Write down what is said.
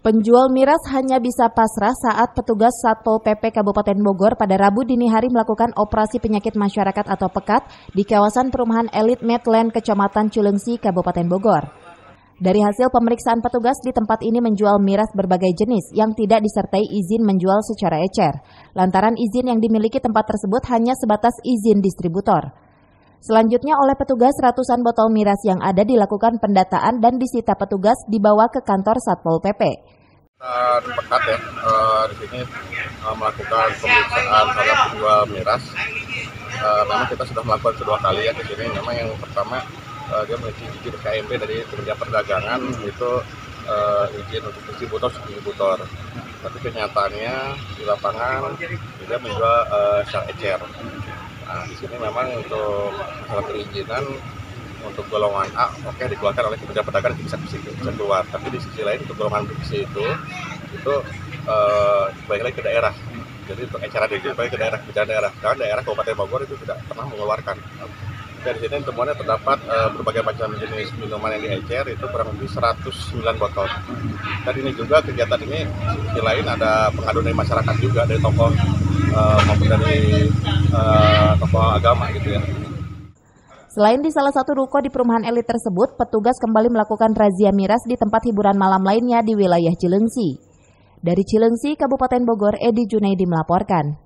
Penjual miras hanya bisa pasrah saat petugas Satpol PP Kabupaten Bogor pada Rabu dini hari melakukan operasi penyakit masyarakat atau pekat di kawasan perumahan elit Medland, Kecamatan Cileungsi, Kabupaten Bogor. Dari hasil pemeriksaan petugas di tempat ini menjual miras berbagai jenis yang tidak disertai izin menjual secara ecer, lantaran izin yang dimiliki tempat tersebut hanya sebatas izin distributor. Selanjutnya oleh petugas ratusan botol miras yang ada dilakukan pendataan dan disita petugas dibawa ke kantor Satpol PP. Pekat ya, di sini melakukan pemeriksaan terhadap penjual miras. Memang kita sudah melakukan kedua kali ya di sini. Memang yang pertama dia memiliki izin KMP dari Kementerian Perdagangan, itu izin untuk distributor. Tapi kenyataannya di lapangan dia menjual secara ecer. Nah, di sini memang untuk masalah perizinan untuk golongan A dikeluarkan oleh Kementerian Perdagangan bisa keluar. Tapi di sisi lain untuk golongan B itu balik lagi ke daerah. Jadi untuk eceran itu balik ke daerah, karena daerah Kabupaten Bogor itu tidak pernah mengeluarkan. Dari sini temuannya terdapat berbagai macam jenis minuman yang diecer, itu kurang lebih 109 botol. Dan ini juga kegiatan ini di sisi lain ada pengaduan dari masyarakat juga, dari tokoh maupun dari tokoh agama gitu ya. Selain di salah satu ruko di perumahan elit tersebut, petugas kembali melakukan razia miras di tempat hiburan malam lainnya di wilayah Cileungsi. Dari Cileungsi, Kabupaten Bogor, Edi Junaidi melaporkan.